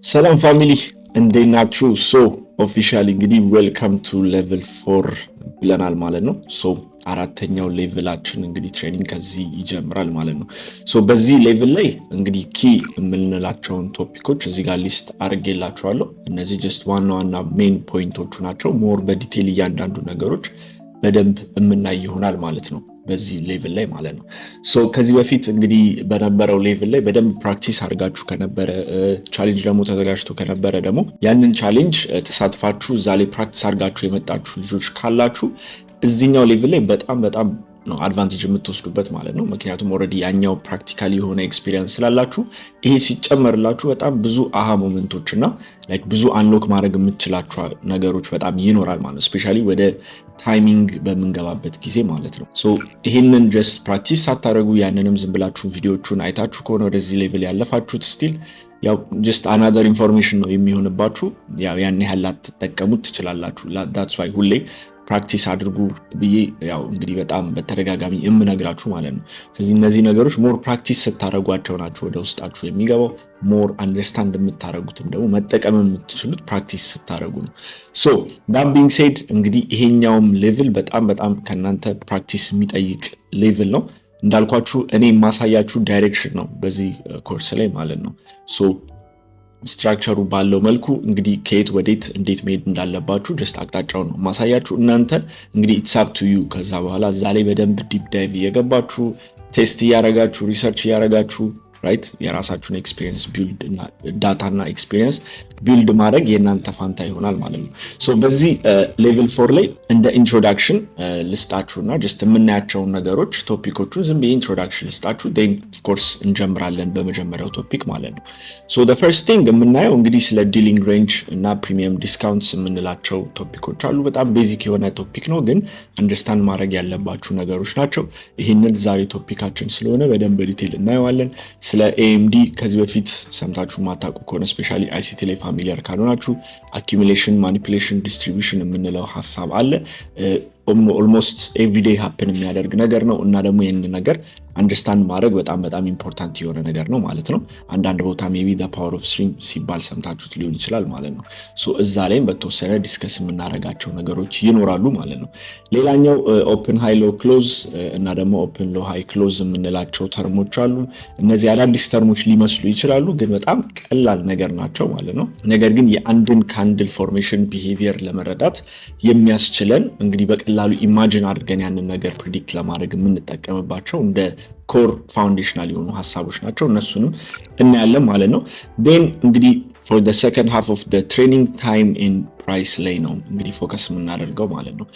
ሰላም ፋሚሊ እንዴት ናችሁ? ኦፊሻሊ እንግዲህ ዌልካም ቱ ሌቭል 4 ብለናል ማለት ነው። አራተኛው ሌቭላችን እንግዲህ ትሬኒንግ ከዚህ ይጀምራል ማለት ነው። በዚህ ሌቭል ላይ እንግዲህ ኪ የምንላቸውን ቶፒኮች እዚህ ጋር ሊስት አድርጌላችኋለሁ። እነዚህ ጀስት ዋና ዋና ሜን ፖይንቶቹ ናቸው። ሞር በዲቴል እያንዳንዱ ነገሮች በደንብ የምናይ ይሆናል ማለት ነው በዚህ ሌቭል ላይ ማለት ነው። ከዚህ በፊት እንግዲህ በነበረው ሌቭል ላይ በደንብ ፕራክቲስ አድርጋችሁ ከነበረ ቻሌንጅ ደግሞ ተዘጋጅቶ ከነበረ ደግሞ ያንን ቻሌንጅ ተሳትፋችሁ እዛ ላይ ፕራክቲስ አድርጋችሁ የመጣችሁ ልጆች ካላችሁ እዚህኛው ሌቭል ላይ በጣም ነው አድቫንቴጅ የምትወስዱበት ማለት ነው። ምክንያቱም ኦልሬዲ ያኛው ፕራክቲካሊ የሆነ ኤክስፒሪየንስ ስላላችሁ ይሄ ሲጨመርላችሁ በጣም ብዙ አሃ ሞመንቶች እና ብዙ አንሎክ ማድረግ የምትችላቸው ነገሮች በጣም ይኖራል ማለት ነው። ስፔሻሊ ወደ ታይሚንግ በምንገባበት ጊዜ ማለት ነው። ይህንን ጀስት ፕራክቲስ ሳታደርጉ ያንንም ዝም ብላችሁ ቪዲዮቹን አይታችሁ ከሆነ ወደዚህ ሌቭል ያለፋችሁት ስቲል ያው ጀስት አናዘር ኢንፎርሜሽን ነው የሚሆንባችሁ። ያው ያን ያህል ላትጠቀሙት ትችላላችሁ። ዳትስ ዋይ ሁሌ ፕራክቲስ አድርጉ ብዬ ያው እንግዲህ በጣም በተደጋጋሚ የምነግራችሁ ማለት ነው። ስለዚህ እነዚህ ነገሮች ሞር ፕራክቲስ ስታደርጓቸው ናቸው ወደ ውስጣችሁ የሚገባው። ሞር አንደርስታንድ የምታደርጉትም ደግሞ መጠቀም የምትችሉት ፕራክቲስ ስታደርጉ ነው። ዳት ቢንግ ሴድ እንግዲህ ይሄኛውም ሌቭል በጣም ከእናንተ ፕራክቲስ የሚጠይቅ ሌቭል ነው። እንዳልኳችሁ እኔ የማሳያችሁ ዳይሬክሽን ነው በዚህ ኮርስ ላይ ማለት ነው። ስትራክቸሩ ባለው መልኩ እንግዲህ ከየት ወዴት እንዴት መሄድ እንዳለባችሁ ጀስት አቅጣጫውን ነው ማሳያችሁ። እናንተ እንግዲህ ኢትስ አፕ ቱ ዩ ከዛ በኋላ እዛ ላይ በደንብ ዲፕ ዳይቭ እየገባችሁ ቴስት እያረጋችሁ ሪሰርች እያረጋችሁ ራይት የራሳችሁን ኤክስፒሪየንስ ቢልድ እና ዳታና ኤክስፒሪየንስ ቢልድ ማድረግ የእናንተ ፋንታ ይሆናል ማለት ነው። በዚህ ሌቭል 4 ላይ እንደ ኢንትሮዳክሽን ልስጣችሁና ጀስት የምናያቸውን ነገሮች ቶፒኮቹን ዝም ብዬ ኢንትሮዳክሽን ልስጣችሁ። ዴን ኦፍኮርስ እንጀምራለን በመጀመሪያው ቶፒክ ማለት ነው። ፈርስት ቲንግ የምናየው እንግዲህ ስለ ዲሊንግ ሬንጅ እና ፕሪሚየም ዲስካውንትስ የምንላቸው ቶፒኮች አሉ። በጣም ቤዚክ የሆነ ቶፒክ ነው፣ ግን አንደርስታንድ ማድረግ ያለባችሁ ነገሮች ናቸው። ይህንን ዛሬ ቶፒካችን ስለሆነ በደንብ ዲቴል እናየዋለን። ስለ ኤኤምዲ ከዚህ በፊት ሰምታችሁ ማታውቁ ከሆነ ስፔሻሊ አይሲቲ ላይ ፋሚሊያር ካልሆናችሁ አኪሙሌሽን፣ ማኒፑሌሽን፣ ዲስትሪቢዩሽን የምንለው ሀሳብ አለ። ኦልሞስት ኤቭሪዴይ ሀፕን የሚያደርግ ነገር ነው እና ደግሞ ይህን ነገር አንደርስታንድ ማድረግ በጣም ኢምፖርታንት የሆነ ነገር ነው ማለት ነው። አንዳንድ ቦታ ሜቢ ዘ ፓወር ኦፍ ስትሪም ሲባል ሰምታችሁት ሊሆን ይችላል ማለት ነው። እዛ ላይም በተወሰነ ዲስከስ የምናደርጋቸው ነገሮች ይኖራሉ ማለት ነው። ሌላኛው ኦፕን ሃይ ሎ ክሎዝ እና ደግሞ ኦፕን ሎ ሃይ ክሎዝ የምንላቸው ተርሞች አሉ። እነዚህ አዳዲስ ተርሞች ሊመስሉ ይችላሉ፣ ግን በጣም ቀላል ነገር ናቸው ማለት ነው። ነገር ግን የአንድን ካንድል ፎርሜሽን ቢሄቪየር ለመረዳት የሚያስችለን እንግዲህ በቀላሉ ኢማጂን አድርገን ያንን ነገር ፕሪዲክት ለማድረግ የምንጠቀምባቸው እንደ ኮር ፋውንዴሽናል የሆኑ ሀሳቦች ናቸው። እነሱንም እናያለን ማለት ነው። ን እንግዲህ ፎር the second half of the training time in price ላይ ነው እንግዲህ ፎከስ የምናደርገው ማለት ነው።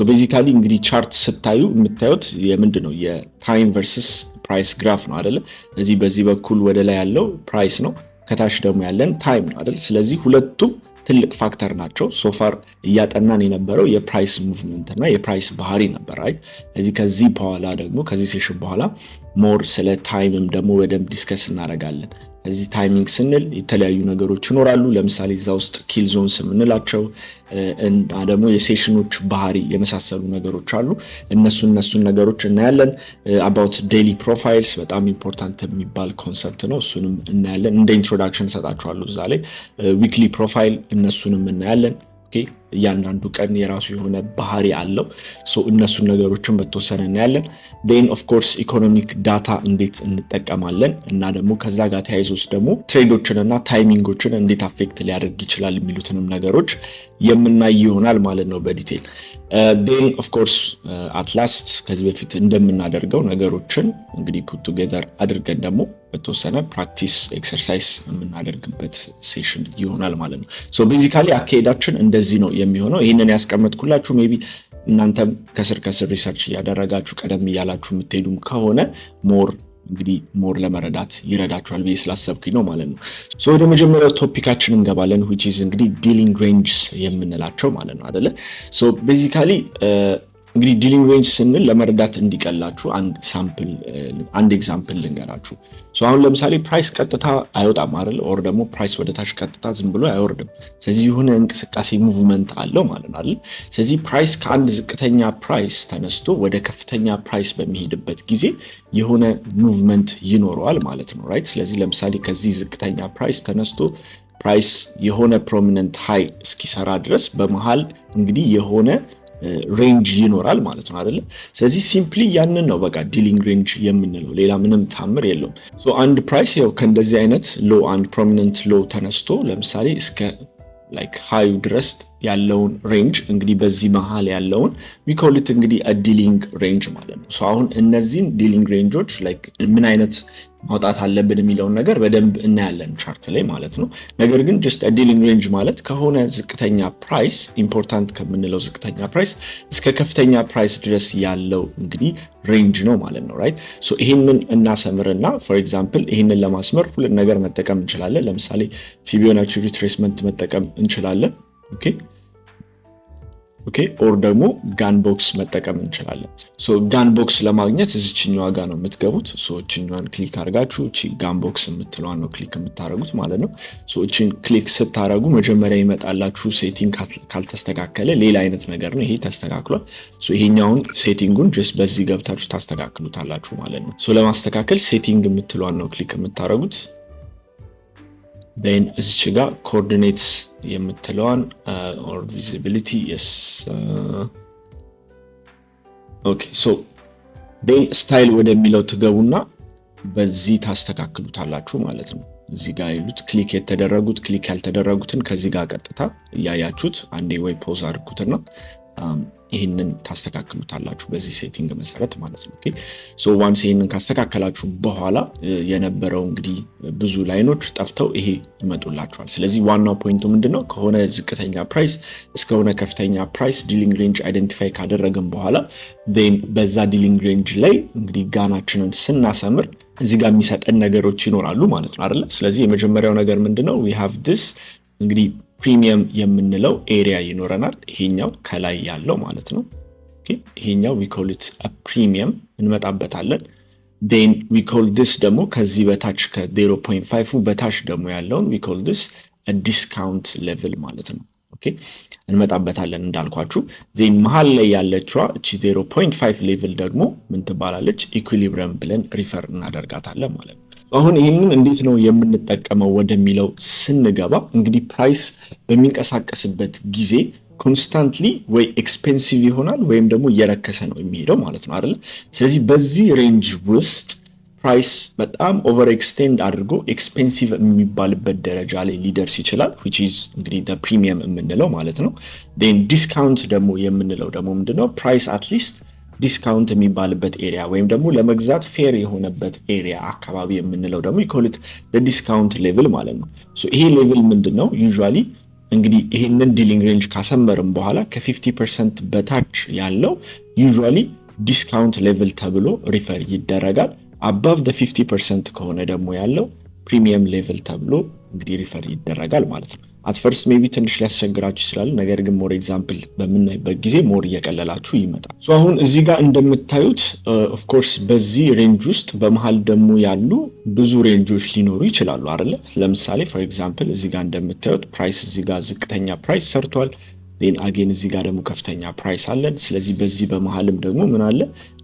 ቤዚካሊ እንግዲህ ቻርት ስታዩ የምታዩት የምንድን ነው የታይም ቨርስስ ፕራይስ ግራፍ ነው አይደለ? ስለዚህ በዚህ በኩል ወደ ላይ ያለው ፕራይስ ነው፣ ከታች ደግሞ ያለን ታይም ነው አይደል? ስለዚህ ሁለቱም ትልቅ ፋክተር ናቸው። ሶፋር እያጠናን የነበረው የፕራይስ ሙቭመንት እና የፕራይስ ባህሪ ነበር። ከዚህ በኋላ ደግሞ ከዚህ ሴሽን በኋላ ሞር ስለ ታይምም ደግሞ በደንብ ዲስከስ እናደርጋለን። እዚህ ታይሚንግ ስንል የተለያዩ ነገሮች ይኖራሉ። ለምሳሌ እዛ ውስጥ ኪል ዞንስ የምንላቸው እና ደግሞ የሴሽኖች ባህሪ የመሳሰሉ ነገሮች አሉ። እነሱን ነገሮች እናያለን። አባውት ዴይሊ ፕሮፋይልስ በጣም ኢምፖርታንት የሚባል ኮንሰፕት ነው። እሱንም እናያለን። እንደ ኢንትሮዳክሽን ሰጣችኋለሁ እዛ ላይ። ዊክሊ ፕሮፋይል እነሱንም እናያለን። እያንዳንዱ ቀን የራሱ የሆነ ባህሪ አለው። እነሱን ነገሮችን በተወሰነ እናያለን። ዴን ኦፍኮርስ ኢኮኖሚክ ዳታ እንዴት እንጠቀማለን እና ደግሞ ከዛ ጋር ተያይዞስ ደግሞ ትሬዶችን እና ታይሚንጎችን እንዴት አፌክት ሊያደርግ ይችላል የሚሉትንም ነገሮች የምናይ ይሆናል ማለት ነው በዲቴል። ዴን ኦፍኮርስ አትላስት ከዚህ በፊት እንደምናደርገው ነገሮችን እንግዲህ ፑት ቱጌዘር አድርገን ደግሞ በተወሰነ ፕራክቲስ ኤክሰርሳይዝ የምናደርግበት ሴሽን ይሆናል ማለት ነው። ቤዚካሊ አካሄዳችን እንደዚህ ነው የሚሆነው። ይህንን ያስቀመጥኩላችሁ ሜይ ቢ እናንተም ከስር ሪሰርች እያደረጋችሁ ቀደም እያላችሁ የምትሄዱም ከሆነ ሞር ለመረዳት ይረዳችኋል ብዬ ስላሰብኩኝ ነው ማለት ነው። ወደ መጀመሪያው ቶፒካችን እንገባለን which is እንግዲህ ዲሊንግ ሬንጅስ የምንላቸው ማለት ነው አይደለ? ቤዚካሊ እንግዲህ ዲሊንግ ሬንጅ ስንል ለመረዳት እንዲቀላችሁ አንድ ኤግዛምፕል ልንገራችሁ። አሁን ለምሳሌ ፕራይስ ቀጥታ አይወጣም አይደል? ኦር ደግሞ ፕራይስ ወደ ታች ቀጥታ ዝም ብሎ አይወርድም። ስለዚህ የሆነ እንቅስቃሴ ሙቭመንት አለው ማለት ነው አይደል? ስለዚህ ፕራይስ ከአንድ ዝቅተኛ ፕራይስ ተነስቶ ወደ ከፍተኛ ፕራይስ በሚሄድበት ጊዜ የሆነ ሙቭመንት ይኖረዋል ማለት ነው ራይት? ስለዚህ ለምሳሌ ከዚህ ዝቅተኛ ፕራይስ ተነስቶ ፕራይስ የሆነ ፕሮሚነንት ሃይ እስኪሰራ ድረስ በመሃል እንግዲህ የሆነ ሬንጅ ይኖራል ማለት ነው አይደለ? ስለዚህ ሲምፕሊ ያንን ነው በቃ ዲሊንግ ሬንጅ የምንለው፣ ሌላ ምንም ታምር የለውም። ሶ አንድ ፕራይስ ያው ከእንደዚህ አይነት ሎ አንድ ፕሮሚነንት ሎ ተነስቶ ለምሳሌ እስከ ላይክ ሃዩ ድረስ ያለውን ሬንጅ እንግዲህ በዚህ መሃል ያለውን ዊኮልት እንግዲህ ዲሊንግ ሬንጅ ማለት ነው። ሶ አሁን እነዚህን ዲሊንግ ሬንጆች ላይክ ምን አይነት ማውጣት አለብን የሚለውን ነገር በደንብ እናያለን ቻርት ላይ ማለት ነው። ነገር ግን ጀስት ዲሊንግ ሬንጅ ማለት ከሆነ ዝቅተኛ ፕራይስ ኢምፖርታንት ከምንለው ዝቅተኛ ፕራይስ እስከ ከፍተኛ ፕራይስ ድረስ ያለው እንግዲህ ሬንጅ ነው ማለት ነው። ራይት ሶ ይሄንን እናሰምርና ፎር ኤግዛምፕል ይሄንን ለማስመር ሁለት ነገር መጠቀም እንችላለን። ለምሳሌ ፊቦናቺ ሪትሬስመንት መጠቀም እንችላለን። ኦኬ ኦር ደግሞ ጋን ቦክስ መጠቀም እንችላለን። ሶ ጋን ቦክስ ለማግኘት እዚችኛዋ ጋር ነው የምትገቡት። ሶ እቺኛዋን ክሊክ አድርጋችሁ እቺ ጋን ቦክስ የምትለዋን ነው ክሊክ የምታደርጉት ማለት ነው። ሶ እቺን ክሊክ ስታደርጉ መጀመሪያ ይመጣላችሁ ሴቲንግ ካልተስተካከለ ሌላ አይነት ነገር ነው። ይሄ ተስተካክሏል። ሶ ይሄኛውን ሴቲንጉን ጀስት በዚህ ገብታችሁ ታስተካክሉታላችሁ ማለት ነው። ሶ ለማስተካከል ሴቲንግ የምትለዋን ነው ክሊክ የምታደርጉት። then እዚች ጋር ኮኦርዲኔትስ የምትለዋን or visibility yes okay so then style ወደሚለው ትገቡና በዚህ ታስተካክሉታላችሁ ማለት ነው። እዚህ ጋር ያሉት ክሊክ የተደረጉት ክሊክ ያልተደረጉትን ከዚህ ጋር ቀጥታ ያያችሁት አንዴ ወይ ፖዝ አድርጉትና ይሄንን ታስተካክሉታላችሁ በዚህ ሴቲንግ መሰረት ማለት ነው። ኦኬ ሶ ዋንስ ይሄንን ካስተካከላችሁ በኋላ የነበረው እንግዲህ ብዙ ላይኖች ጠፍተው ይሄ ይመጡላችኋል። ስለዚህ ዋናው ፖይንቱ ምንድነው? ከሆነ ዝቅተኛ ፕራይስ እስከሆነ ከፍተኛ ፕራይስ ዲሊንግ ሬንጅ አይደንቲፋይ ካደረግን በኋላ then በዛ ዲሊንግ ሬንጅ ላይ እንግዲህ ጋናችንን ስናሰምር እዚህ ጋር የሚሰጠን ነገሮች ይኖራሉ ማለት ነው አይደል? ስለዚህ የመጀመሪያው ነገር ምንድነው? we have this እንግዲህ ፕሪሚየም የምንለው ኤሪያ ይኖረናል። ይሄኛው ከላይ ያለው ማለት ነው። ኦኬ ይሄኛው we call it a premium እንመጣበታለን። then we call this ደግሞ ከዚህ በታች ከ0.5 በታች ደግሞ ያለውን we call this a discount level ማለት ነው። ኦኬ እንመጣበታለን እንዳልኳችሁ። then መሃል ላይ ያለችዋ እቺ 0.5 ሌቭል ደግሞ ምን ትባላለች? ኢኩሊብሪየም ብለን ሪፈር እናደርጋታለን ማለት ነው። አሁን ይሄንን እንዴት ነው የምንጠቀመው ወደሚለው ስንገባ እንግዲህ ፕራይስ በሚንቀሳቀስበት ጊዜ ኮንስታንትሊ ወይ ኤክስፔንሲቭ ይሆናል ወይም ደግሞ እየረከሰ ነው የሚሄደው ማለት ነው አይደል? ስለዚህ በዚህ ሬንጅ ውስጥ ፕራይስ በጣም ኦቨር ኤክስቴንድ አድርጎ ኤክስፔንሲቭ የሚባልበት ደረጃ ላይ ሊደርስ ይችላል which is እንግዲህ the premium የምንለው ማለት ነው። then ዲስካውንት ደግሞ የምንለው ደግሞ ምንድነው? ፕራይስ አትሊስት ዲስካውንት የሚባልበት ኤሪያ ወይም ደግሞ ለመግዛት ፌር የሆነበት ኤሪያ አካባቢ የምንለው ደግሞ ይኮልት ዲስካውንት ሌቭል ማለት ነው። ሶ ይሄ ሌቭል ምንድነው? ዩዥዋሊ እንግዲህ ይሄንን ዲሊንግ ሬንጅ ካሰመርም በኋላ ከ50% በታች ያለው ዩዥዋሊ ዲስካውንት ሌቭል ተብሎ ሪፈር ይደረጋል። above the 50% ከሆነ ደግሞ ያለው ፕሪሚየም ሌቭል ተብሎ እንግዲህ ሪፈር ይደረጋል ማለት ነው። at first maybe ትንሽ ሊያስቸግራችሁ ይችላል። ነገር ግን ሞር ኤግዛምፕል በምናይበት ጊዜ ሞር እየቀለላችሁ ይመጣል። ሶ አሁን እዚህ ጋር እንደምታዩት ኦፍ ኮርስ በዚህ ሬንጅ ውስጥ በመሃል ደግሞ ያሉ ብዙ ሬንጆች ሊኖሩ ይችላሉ አይደለ? ለምሳሌ ፎር ኤግዛምፕል እዚህ ጋር እንደምታዩት ፕራይስ እዚህ ጋር ዝቅተኛ ፕራይስ ሰርቷል። then again እዚህ ጋር ደግሞ ከፍተኛ ፕራይስ አለን። ስለዚህ በዚህ በመሃልም ደግሞ ምን አለ?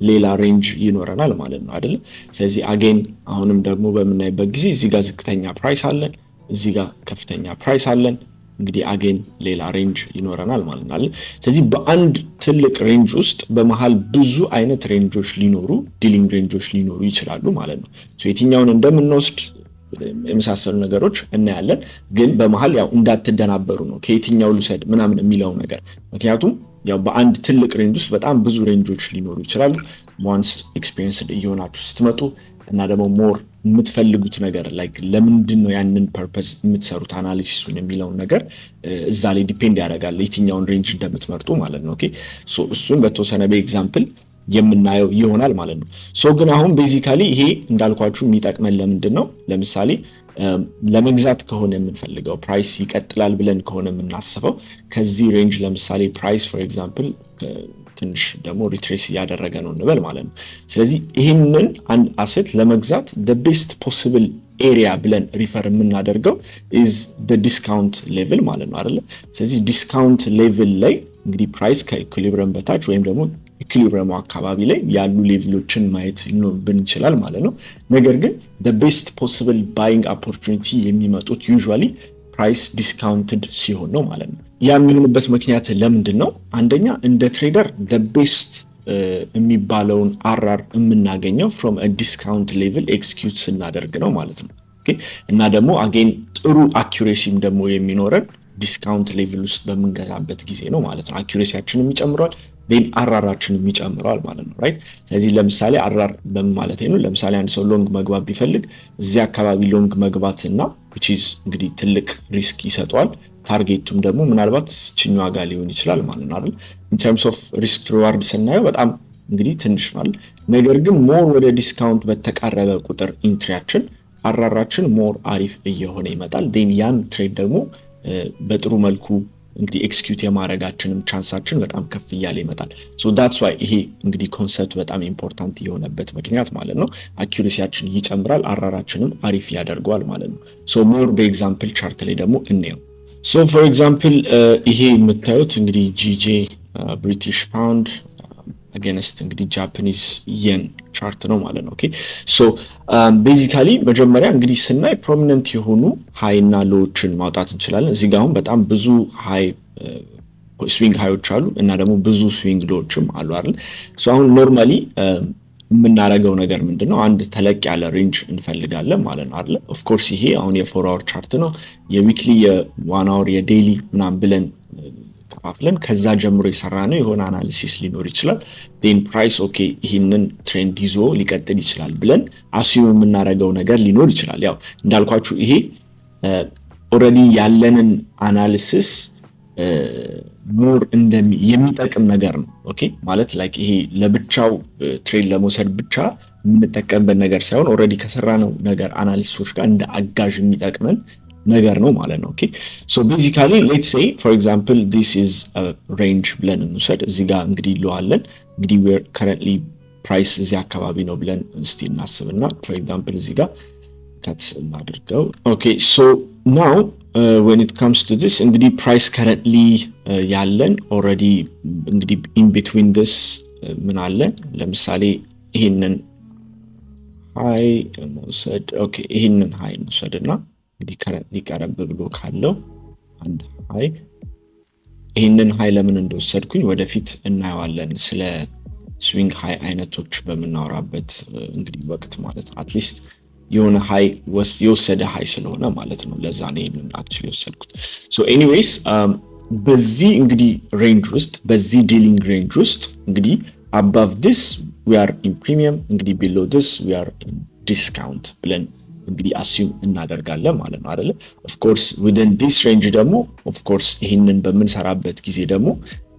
ሌላ ሬንጅ ይኖረናል ማለት ነው አይደለ? ስለዚህ again አሁንም ደግሞ በምናይበት ጊዜ እዚህ ጋር ዝቅተኛ ፕራይስ አለን፣ እዚህ ጋር ከፍተኛ ፕራይስ አለን። እንግዲህ again ሌላ ሬንጅ ይኖረናል ማለት ነው። ስለዚህ በአንድ ትልቅ ሬንጅ ውስጥ በመሃል ብዙ አይነት ሬንጆች ሊኖሩ ዲሊንግ ሬንጆች ሊኖሩ ይችላሉ ማለት ነው። የትኛውን እንደምንወስድ የመሳሰሉ ነገሮች እናያለን። ግን በመሃል ያው እንዳትደናበሩ ነው ከየትኛው ልውሰድ ምናምን የሚለው ነገር። ምክንያቱም ያው በአንድ ትልቅ ሬንጅ ውስጥ በጣም ብዙ ሬንጆች ሊኖሩ ይችላሉ። ዋንስ ኤክስፒሪየንስድ እየሆናችሁ ስትመጡ እና ደግሞ ሞር የምትፈልጉት ነገር ላይክ ለምንድን ነው ያንን ፐርፐዝ የምትሰሩት አናሊሲሱን የሚለውን ነገር እዛ ላይ ዲፔንድ ያደርጋል የትኛውን ሬንጅ እንደምትመርጡ ማለት ነው። ኦኬ ሶ እሱን በተወሰነ በኤግዛምፕል የምናየው ይሆናል ማለት ነው። ሶ ግን አሁን ቤዚካሊ ይሄ እንዳልኳችሁ የሚጠቅመን ለምንድን ነው? ለምሳሌ ለመግዛት ከሆነ የምንፈልገው ፕራይስ ይቀጥላል ብለን ከሆነ የምናስበው ከዚህ ሬንጅ ለምሳሌ ፕራይስ ፎር ኤግዛምፕል ትንሽ ደግሞ ሪትሬስ እያደረገ ነው እንበል ማለት ነው። ስለዚህ ይህንን አንድ አሴት ለመግዛት the best possible area ብለን ሪፈር የምናደርገው is the discount level ማለት ነው አይደለ? ስለዚህ ዲስካውንት ሌቭል ላይ እንግዲህ ፕራይስ ከኢኩሊብሪየም በታች ወይም ደግሞ ኢኩሊብሪየም አካባቢ ላይ ያሉ ሌቭሎችን ማየት ሊኖርብን ይችላል ማለት ነው። ነገር ግን the best possible buying opportunity የሚመጡት usually ፕራይስ ዲስካውንትድ ሲሆን ነው ማለት ነው። ያ የሚሆንበት ምክንያት ለምንድን ነው? አንደኛ እንደ ትሬደር ቤስት የሚባለውን አራር የምናገኘው ፍሮም ዲስካውንት ሌቭል ኤክስኪዩት ስናደርግ ነው ማለት ነው። እና ደግሞ አጌን ጥሩ አኪሬሲም ደግሞ የሚኖረን ዲስካውንት ሌቭል ውስጥ በምንገዛበት ጊዜ ነው ማለት ነው። አኪሬሲያችንም ይጨምራል፣ ዜን አራራችንም ይጨምራል ማለት ነው። ራይት። ስለዚህ ለምሳሌ አራር በምን ማለት ነው? ለምሳሌ አንድ ሰው ሎንግ መግባት ቢፈልግ እዚህ አካባቢ ሎንግ መግባትና which is እንግዲህ ትልቅ ሪስክ ይሰጠዋል። ታርጌቱም ደግሞ ምናልባት እችኛዋ ጋር ሊሆን ይችላል ማለት ነው አይደል? in terms of risk reward ስናየው በጣም እንግዲህ ትንሽ ነው። ነገር ግን ሞር ወደ ዲስካውንት በተቃረበ ቁጥር ኢንትሪያችን አራራችን ሞር አሪፍ እየሆነ ይመጣል። ዴን ያን ትሬድ ደግሞ በጥሩ መልኩ እንግዲህ ኤክስኪዩት የማድረጋችንም ቻንሳችን በጣም ከፍ እያለ ይመጣል። ሶ ዳትስ ዋይ ይሄ እንግዲህ ኮንሰፕት በጣም ኢምፖርታንት የሆነበት ምክንያት ማለት ነው። አኪዩሬሲያችን ይጨምራል፣ አራራችንም አሪፍ ያደርገዋል ማለት ነው። ሶ ሞር በኤግዛምፕል ቻርት ላይ ደግሞ እንየው። ሶ ፎር ኤግዛምፕል ይሄ የምታዩት እንግዲህ ጂጄ ብሪቲሽ ፓውንድ አጌንስት እንግዲህ ጃፓኒዝ የን ቻርት ነው ማለት ነው። ኦኬ ሶ ቤዚካሊ መጀመሪያ እንግዲህ ስናይ ፕሮሚነንት የሆኑ ሃይ እና ሎዎችን ማውጣት እንችላለን። እዚህ ጋር አሁን በጣም ብዙ ሃይ ስዊንግ ሃዮች አሉ እና ደግሞ ብዙ ስዊንግ ሎዎችም አሉ አይደል? ሶ አሁን ኖርማሊ የምናደርገው ነገር ምንድነው? አንድ ተለቅ ያለ ሬንጅ እንፈልጋለን ማለት ነው አይደል? ኦፍ ኮርስ ይሄ አሁን የ4 አወር ቻርት ነው። የዊክሊ የ1 አወር የዴይሊ ምናምን ብለን ከፋፍለን ከዛ ጀምሮ የሰራ ነው የሆነ አናሊሲስ ሊኖር ይችላል። ዴን ፕራይስ ኦኬ ይህንን ትሬንድ ይዞ ሊቀጥል ይችላል ብለን አስዩም የምናደርገው ነገር ሊኖር ይችላል። ያው እንዳልኳችሁ ይሄ ኦልሬዲ ያለንን አናሊሲስ ሞር የሚጠቅም ነገር ነው። ኦኬ ማለት ላይክ ይሄ ለብቻው ትሬድ ለመውሰድ ብቻ የምንጠቀምበት ነገር ሳይሆን ኦልሬዲ ከሰራነው ነገር አናሊሲሶች ጋር እንደ አጋዥ የሚጠቅመን ነገር ነው ማለት ነው። ኦኬ ሶ ቤዚካሊ ሌትስ ሴይ ፎር ኤግዛምፕል ዲስ ኢዝ ሬንጅ ብለን እንውሰድ። እዚህ ጋር እንግዲህ ይለዋለን እንግዲህ ዌር ከረንትሊ ፕራይስ እዚህ አካባቢ ነው ብለን እስቲ እናስብና ፎር ኤግዛምፕል እዚህ ጋር ካትስ እናድርገው። ኦኬ ሶ ናው when it comes to this እንግዲህ ፕራይስ ከረንትሊ ያለን ኦልሬዲ እንግዲህ ኢን ቢትዊን this ምን አለ ለምሳሌ ይሄንን ሃይ እንውሰድ። ኦኬ ይሄንን ሃይ እንውሰድና እንግዲህ ከረንትሊ ቀረብ ብሎ ካለው አንድ ሃይ ይሄንን ሃይ ለምን እንደወሰድኩኝ ወደፊት እናየዋለን ስለ ስዊንግ ሃይ አይነቶች በምናወራበት እንግዲህ ወቅት ማለት ነው። አትሊስት የሆነ ሃይ የወሰደ ሃይ ስለሆነ ማለት ነው። ለዛ ነው ይሄንን አክቹሊ ወሰድኩት። ሶ ኤኒዌይስ በዚህ እንግዲህ ሬንጅ ውስጥ በዚህ ዲሊንግ ሬንጅ ውስጥ እንግዲህ above this we are in premium እንግዲህ below this we are in discount ብለን እንግዲህ አስዩም እናደርጋለን ማለት ነው አይደለ? ኦፍ ኮርስ within this range ደግሞ ኦፍ ኮርስ ይሄንን በምንሰራበት ጊዜ ደግሞ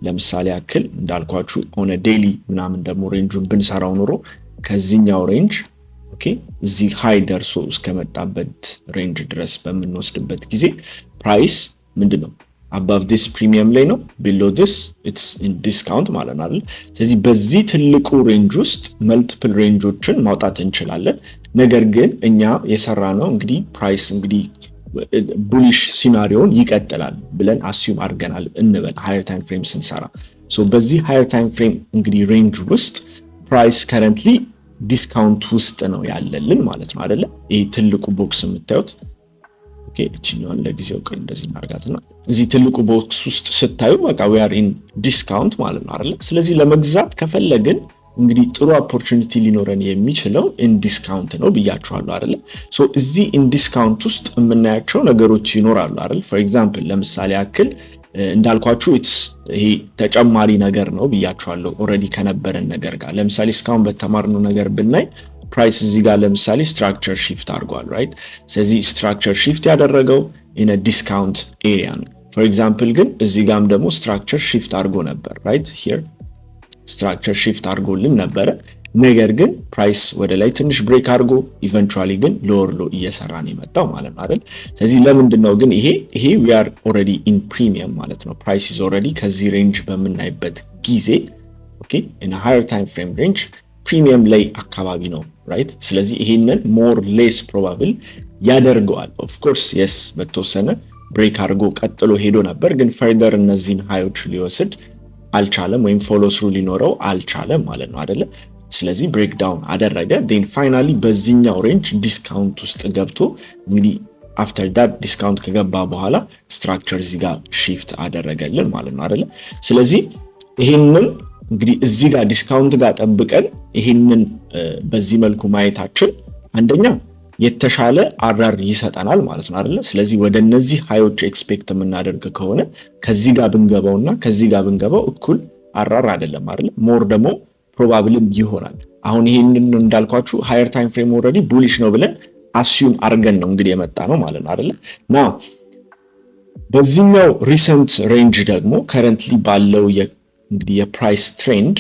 ለምሳሌ ያክል እንዳልኳችሁ ሆነ ዴይሊ ምናምን ደግሞ ሬንጁን ብንሰራው ኖሮ ከዚህኛው ሬንጅ ኦኬ እዚህ ሃይ ደርሶ እስከመጣበት ሬንጅ ድረስ በምንወስድበት ጊዜ ፕራይስ ምንድነው above this premium ላይ ነው፣ below this it's in discount ማለት ነው አይደል? ስለዚህ በዚህ ትልቁ ሬንጅ ውስጥ መልቲፕል ሬንጆችን ማውጣት እንችላለን። ነገር ግን እኛ የሰራነው እንግዲህ ፕራይስ እንግዲህ ቡሊሽ ሲናሪዮን ይቀጥላል ብለን አስዩም አድርገናል እንበል ሃየር ታይም ፍሬም ስንሰራ። ሶ በዚህ ሃየር ታይም ፍሬም እንግዲህ ሬንጅ ውስጥ ፕራይስ ከረንትሊ ዲስካውንት ውስጥ ነው ያለልን ማለት ነው አይደለ? ይሄ ትልቁ ቦክስ የምታዩት ኦኬ እቺኛውን ለጊዜው ቀን እንደዚህ እናርጋትና እዚህ ትልቁ ቦክስ ውስጥ ስታዩ በቃ we are in discount ማለት ነው አይደለ? ስለዚህ ለመግዛት ከፈለግን እንግዲህ ጥሩ ኦፖርቹኒቲ ሊኖረን የሚችለው ኢን ዲስካውንት ነው ብያችኋለሁ አይደለ? ሶ እዚህ ኢን ዲስካውንት ውስጥ የምናያቸው ነገሮች ይኖራሉ አይደል? ፎር ኤግዛምፕል ለምሳሌ ያክል እንዳልኳችሁ ይሄ ተጨማሪ ነገር ነው ብያችኋለሁ ኦልሬዲ ከነበረን ነገር ጋር። ለምሳሌ እስካሁን በተማርነው ነገር ብናይ ፕራይስ እዚህ ጋር ለምሳሌ ስትራክቸር ሺፍት አድርጓል ራይት? ስለዚህ ስትራክቸር ሺፍት ያደረገው ኢን ዲስካውንት ኤሪያ ነው። ፎር ኤግዛምፕል ግን እዚህ ጋርም ደግሞ ስትራክቸር ሺፍት አድርጎ ነበር ራይት? ሂር ስትራክቸር ሺፍት አድርጎልን ነበረ። ነገር ግን ፕራይስ ወደ ላይ ትንሽ ብሬክ አድርጎ ኢቨንቹዋሊ ግን ሎወር ሎ እየሰራ ነው የመጣው ማለት ነው አይደል? ስለዚህ ለምንድነው ግን ይሄ we are already in premium ማለት ነው። ፕራይስ is already ከዚህ ሬንጅ በምናይበት ጊዜ ኦኬ in a higher time frame range ፕሪሚየም ላይ አካባቢ ነው ራይት? ስለዚህ ይሄንን ሞር ሌስ ፕሮባብል ያደርገዋል። ኦፍ ኮርስ የስ በተወሰነ ብሬክ አድርጎ ቀጥሎ ሄዶ ነበር፣ ግን ፈርደር እነዚህን ሃዮች ሊወስድ አልቻለም ወይም ፎሎ ስሩ ሊኖረው አልቻለም ማለት ነው አይደለ? ስለዚህ ብሬክ ዳውን አደረገ። ዴን ፋይናሊ በዚህኛው ሬንጅ ዲስካውንት ውስጥ ገብቶ እንግዲህ አፍተር ዳት ዲስካውንት ከገባ በኋላ ስትራክቸር እዚህ ጋር ሺፍት አደረገልን ማለት ነው አይደለ? ስለዚህ ይሄንን እንግዲህ እዚህ ጋር ዲስካውንት ጋር ጠብቀን ይሄንን በዚህ መልኩ ማየታችን አንደኛ የተሻለ አራር ይሰጠናል ማለት ነው አይደለ? ስለዚህ ወደ እነዚህ ሃዮች ኤክስፔክት የምናደርግ ከሆነ ከዚህ ጋር ብንገባውና ከዚህ ጋር ብንገባው እኩል አራር አይደለም አይደለ? ሞር ደግሞ ፕሮባብልም ይሆናል። አሁን ይሄንን እንዳልኳችሁ ሃየር ታይም ፍሬም ኦልሬዲ ቡሊሽ ነው ብለን አስዩም አርገን ነው እንግዲህ የመጣ ነው ማለት ነው አይደለ? ናው በዚህኛው ሪሰንት ሬንጅ ደግሞ ከረንትሊ ባለው እንግዲህ የፕራይስ ትሬንድ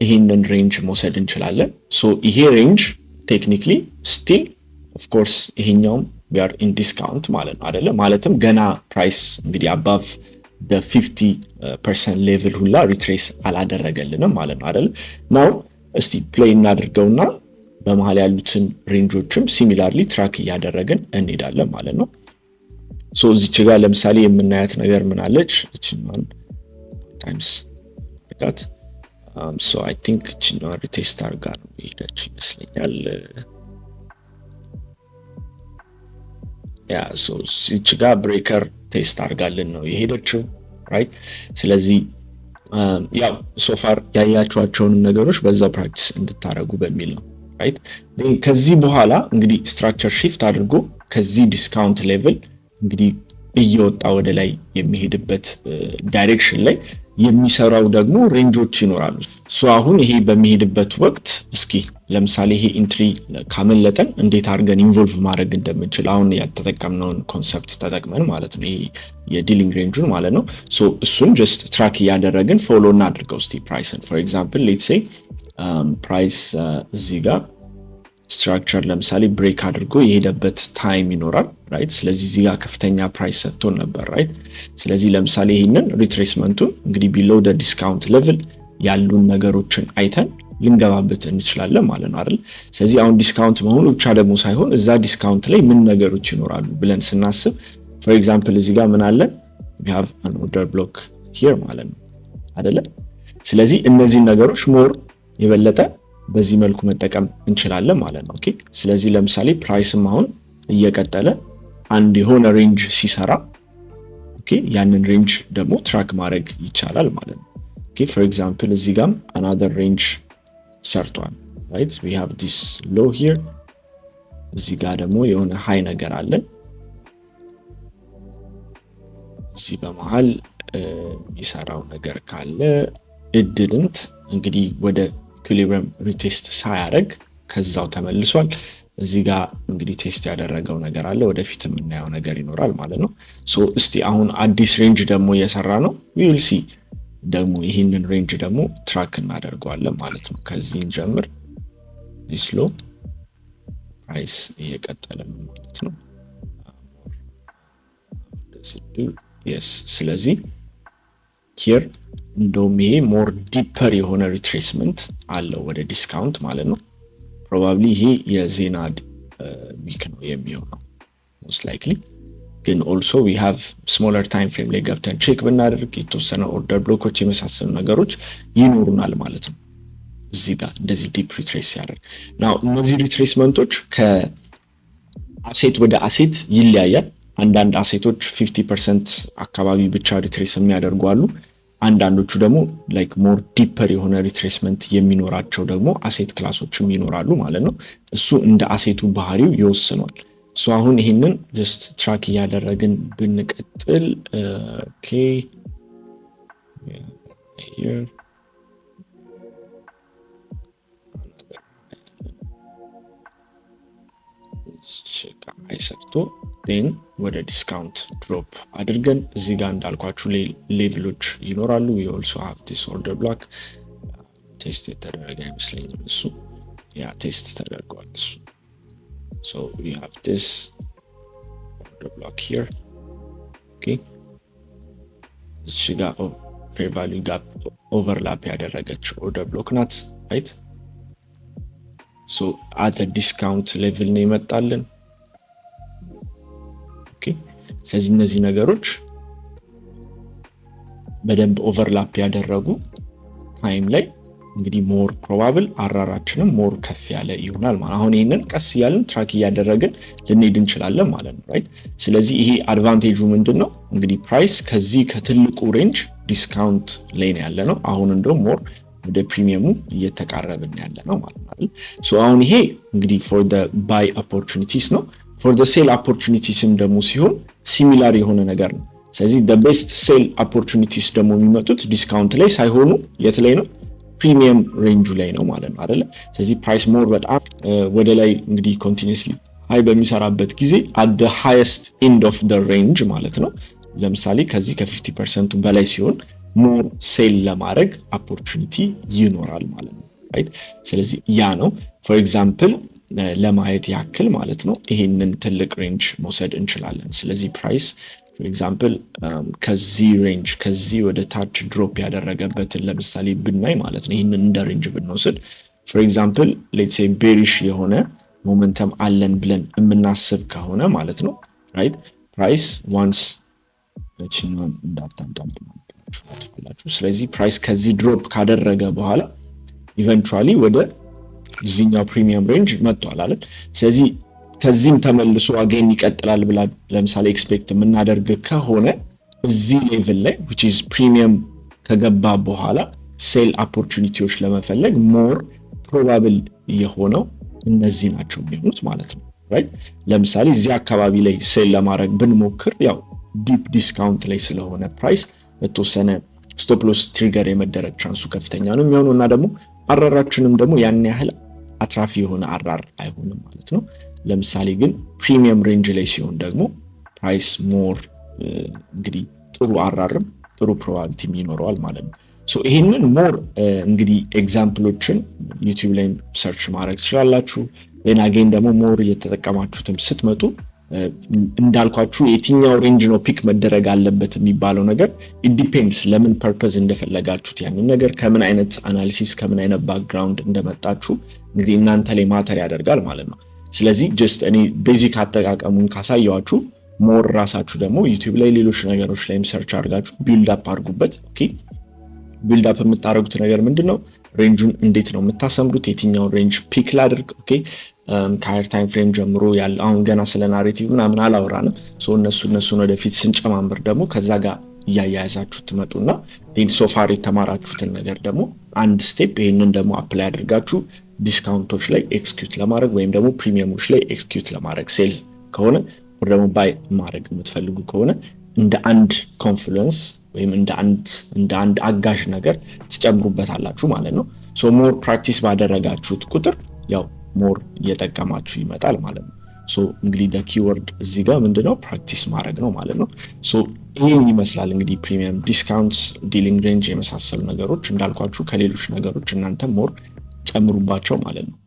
ይሄንን ሬንጅ መውሰድ እንችላለን። ሶ ይሄ ሬንጅ ቴክኒክሊ ስቲል ኦፍ ኮርስ ይሄኛውም we are in discount ማለት ነው አይደለ? ማለትም ገና ፕራይስ እንግዲህ above the 50% ሌቭል ሁላ ሪትሬስ አላደረገልንም ማለት ነው አይደለ? ናው እስቲ ፕሌይ እናድርገውና በመሃል ያሉትን ሬንጆችም ሲሚላርሊ ትራክ እያደረግን እንሄዳለን ማለት ነው። ሶ እዚች ጋር ለምሳሌ የምናያት ነገር ምን አለች? እቺን ታይምስ ቃት ሶ አይ ቲንክ እቺን ሪቴስት አድርጋ ነው ሄደች ይመስለኛል። ያ ሶ እዚች ጋር ብሬከር ቴስት አድርጋልን ነው የሄደችው ራይት። ስለዚህ ያው ሶፋር ያያችኋቸውን ነገሮች በዛው ፕራክቲስ እንድታረጉ በሚል ነው ራይት። ከዚህ በኋላ እንግዲህ ስትራክቸር ሺፍት አድርጎ ከዚህ ዲስካውንት ሌቭል እንግዲህ እየወጣ ወደ ላይ የሚሄድበት ዳይሬክሽን ላይ የሚሰራው ደግሞ ሬንጆች ይኖራሉ። ሶ አሁን ይሄ በሚሄድበት ወቅት እስኪ ለምሳሌ ይሄ ኢንትሪ ካመለጠን እንዴት አድርገን ኢንቮልቭ ማድረግ እንደምንችል አሁን ያተጠቀምነውን ኮንሰፕት ተጠቅመን ማለት ነው፣ ይሄ የዲሊንግ ሬንጁን ማለት ነው። ሶ እሱን ጀስት ትራክ እያደረግን ፎሎ እናድርገው እስቲ ፕራይስን። ፎር ኤግዛምፕል ሌትስ ሴይ ፕራይስ እዚህ ጋር ስትራክቸር ለምሳሌ ብሬክ አድርጎ የሄደበት ታይም ይኖራል ራይት። ስለዚህ እዚህ ጋር ከፍተኛ ፕራይስ ሰጥቶን ነበር ራይት። ስለዚህ ለምሳሌ ይሄንን ሪትሬስመንቱን እንግዲህ ቢሎው ደ ዲስካውንት ሌቭል ያሉን ነገሮችን አይተን ልንገባበት እንችላለን ማለት ነው አይደል። ስለዚህ አሁን ዲስካውንት መሆኑ ብቻ ደግሞ ሳይሆን እዛ ዲስካውንት ላይ ምን ነገሮች ይኖራሉ ብለን ስናስብ ፎር ኤግዛምፕል እዚህ ጋር ምን አለ? we have an order block here ማለት ነው አይደለ። ስለዚህ እነዚህ ነገሮች ሞር የበለጠ በዚህ መልኩ መጠቀም እንችላለን ማለት ነው። ኦኬ ስለዚህ ለምሳሌ ፕራይስም አሁን እየቀጠለ አንድ የሆነ ሬንጅ ሲሰራ ኦኬ ያንን ሬንጅ ደግሞ ትራክ ማድረግ ይቻላል ማለት ነው። ኦኬ ፎር ኤግዛምፕል እዚህ ጋርም another range ሰርቷል right. we have this low here እዚህ ጋር ደግሞ የሆነ ሃይ ነገር አለን እዚህ በመሃል የሚሰራው ነገር ካለ እድልንት እንግዲህ ወደ ኢኩሊብሪየም ሪቴስት ሳያደርግ ከዛው ተመልሷል። እዚህ ጋር እንግዲህ ቴስት ያደረገው ነገር አለ፣ ወደፊት የምናየው ነገር ይኖራል ማለት ነው። ሶ እስቲ አሁን አዲስ ሬንጅ ደግሞ እየሰራ ነው። we will see ደግሞ ይህንን ሬንጅ ደግሞ ትራክ እናደርገዋለን ማለት ነው። ከዚህን ጀምር this low ፕራይስ እየቀጠለ ነው ማለት ነው። yes ስለዚህ here እንደውም ይሄ ሞር ዲፐር የሆነ ሪትሬስመንት አለው ወደ ዲስካውንት ማለት ነው። ፕሮባብሊ ይሄ የዜና ዊክ ነው የሚሆነው most likely። ግን also we have smaller time frame ላይ ገብተን ቼክ ብናደርግ የተወሰነ ኦርደር ብሎኮች የመሳሰሉ ነገሮች ይኖሩናል ማለት ነው። እዚህ ጋር እንደዚህ ዲፕ ሪትሬስ ያደርግ ናው እነዚህ ሪትሬስመንቶች ከአሴት ወደ አሴት ይለያያል። አንዳንድ አሴቶች 50% አካባቢ ብቻ ሪትሬስ የሚያደርጉ አሉ። አንዳንዶቹ ደግሞ ላይክ ሞር ዲፐር የሆነ ሪትሬስመንት የሚኖራቸው ደግሞ አሴት ክላሶችም ይኖራሉ ማለት ነው። እሱ እንደ አሴቱ ባህሪው ይወስኗል። ሶ አሁን ይሄንን ጀስት ትራክ እያደረግን ብንቀጥል ኦኬ here አይሰርቶ ን ወደ ዲስካውንት ድሮፕ አድርገን እዚህ ጋር እንዳልኳችሁ ሌቭሎች ይኖራሉ። we also have this order block ቴስት የተደረገ አይመስለኝም እሱ ያ ቴስት ተደርጓል እሱ። so we have this order block here okay እዚህ ጋር fair value gap overlap ያደረገች order block ናት right። so at a discount level ነው ይመጣልን ኦኬ። ስለዚህ እነዚህ ነገሮች በደንብ ኦቨርላፕ ያደረጉ ታይም ላይ እንግዲህ ሞር ፕሮባብል አራራችንም ሞር ከፍ ያለ ይሆናል ማለት። አሁን ይሄንን ቀስ እያልን ትራክ እያደረግን ልንሄድ እንችላለን ማለት ነው ራይት። ስለዚህ ይሄ አድቫንቴጁ ምንድነው እንግዲህ ፕራይስ ከዚህ ከትልቁ ሬንጅ ዲስካውንት ላይ ነው ያለ ነው። አሁን እንደውም ሞር ወደ ፕሪሚየሙ እየተቃረብን ያለ ነው ማለት ነው። ሶ አሁን ይሄ እንግዲህ ፎር ዘ ባይ ኦፖርቹኒቲስ ነው። ፎር ዘ ሴል ኦፖርቹኒቲስም ደግሞ ሲሆን ሲሚላር የሆነ ነገር ነው። ስለዚህ the best sale opportunities ደግሞ የሚመጡት ዲስካውንት ላይ ሳይሆኑ የት ላይ ነው? ፕሪሚየም ሬንጁ ላይ ነው ማለት ነው አይደለ? ስለዚህ ፕራይስ ሞር በጣም ወደ ላይ እንግዲህ ኮንቲኒዩስሊ ሃይ በሚሰራበት ጊዜ at the highest end of the range ማለት ነው። ለምሳሌ ከዚህ ከ50% በላይ ሲሆን ሞር ሴል ለማድረግ ኦፖርቹኒቲ ይኖራል ማለት ነው ራይት። ስለዚህ ያ ነው ፎር ኤግዛምፕል ለማየት ያክል ማለት ነው ይሄንን ትልቅ ሬንጅ መውሰድ እንችላለን። ስለዚህ ፕራይስ ፎር ኤግዛምፕል ከዚህ ሬንጅ ከዚህ ወደ ታች ድሮፕ ያደረገበትን ለምሳሌ ብናይ ማለት ነው ይሄንን እንደ ሬንጅ ብንወስድ ፎር ኤግዛምፕል ሌትስ ሴይ ቤሪሽ የሆነ ሞመንተም አለን ብለን የምናስብ ከሆነ ማለት ነው ራይት ፕራይስ ዋንስ ለቺናን እንዳታዳምጡ ትፈልጋላችሁ። ስለዚህ ፕራይስ ከዚህ ድሮፕ ካደረገ በኋላ ኢቨንቹአሊ ወደ እዚህኛው ፕሪሚየም ሬንጅ መጥቷል አይደል? ስለዚህ ከዚህም ተመልሶ አገኝ ይቀጥላል ብላ ለምሳሌ ኤክስፔክት የምናደርግ ከሆነ እዚህ ሌቭል ላይ which is ፕሪሚየም ከገባ በኋላ ሴል ኦፖርቹኒቲዎች ለመፈለግ ሞር ፕሮባብል የሆነው እነዚህ ናቸው የሚሆኑት ማለት ነው ራይት። ለምሳሌ እዚህ አካባቢ ላይ ሴል ለማድረግ ብንሞክር ያው ዲፕ ዲስካውንት ላይ ስለሆነ ፕራይስ በተወሰነ ስቶፕ ሎስ ትሪገር የመደረግ ቻንሱ ከፍተኛ ነው የሚሆነው እና ደግሞ አራራችንም ደግሞ ያን ያህል አትራፊ የሆነ አራር አይሆንም ማለት ነው። ለምሳሌ ግን ፕሪሚየም ሬንጅ ላይ ሲሆን ደግሞ ፕራይስ ሞር እንግዲህ ጥሩ አራርም ጥሩ ፕሮባቢሊቲም ይኖረዋል ማለት ነው። ሶ ይሄንን ሞር እንግዲህ ኤግዛምፕሎችን ዩቲዩብ ላይ ሰርች ማድረግ ትችላላችሁ። ሌላ አገኝ ደግሞ ሞር እየተጠቀማችሁትም ስትመጡ እንዳልኳችሁ የትኛው ሬንጅ ነው ፒክ መደረግ አለበት የሚባለው ነገር ኢንዲፔንድስ ለምን ፐርፐዝ እንደፈለጋችሁት ያንን ነገር ከምን አይነት አናሊሲስ ከምን አይነት ባክግራውንድ እንደመጣችሁ እንግዲህ እናንተ ላይ ማተር ያደርጋል ማለት ነው። ስለዚህ ጀስት እኔ ቤዚክ አጠቃቀሙን ካሳያችሁ ሞር ራሳችሁ ደግሞ ዩቲዩብ ላይ ሌሎች ነገሮች ላይም ሰርች አድርጋችሁ ቢልድ አፕ አድርጉበት። ኦኬ ቢልድ አፕ የምታደርጉት ነገር ምንድነው? ሬንጁን እንዴት ነው የምታሰምሩት? የትኛውን ሬንጅ ፒክ ላድርግ? ኦኬ ከሃየር ታይም ፍሬም ጀምሮ ያለ አሁን ገና ስለ ናሬቲቭ ምናምን አላወራንም። እነሱን ወደፊት ስንጨማምር ደግሞ ከዛ ጋር እያያያዛችሁ ትመጡና ሶፋር የተማራችሁትን ነገር ደግሞ አንድ ስቴፕ ይሄንን ደግሞ አፕላይ አድርጋችሁ ዲስካውንቶች ላይ ኤክስኪዩት ለማድረግ ወይም ደግሞ ፕሪሚየሞች ላይ ኤክስኪዩት ለማድረግ ሴልስ ከሆነ ወይ ደግሞ ባይ ማድረግ የምትፈልጉ ከሆነ እንደ አንድ ኮንፍሉዌንስ ወይም እንደ አንድ አጋዥ ነገር ትጨምሩበታላችሁ ማለት ነው። ሶ ሞር ፕራክቲስ ባደረጋችሁት ቁጥር ያው ሞር እየጠቀማችሁ ይመጣል ማለት ነው። ሶ እንግዲህ the keyword እዚህ ጋር ምንድነው ፕራክቲስ ማድረግ ነው ማለት ነው። ሶ ይሄን ይመስላል እንግዲህ ፕሪሚየም ዲስካውንትስ፣ ዲሊንግ ሬንጅ የመሳሰሉ ነገሮች እንዳልኳችሁ ከሌሎች ነገሮች እናንተ ሞር ጨምሩባቸው ማለት ነው።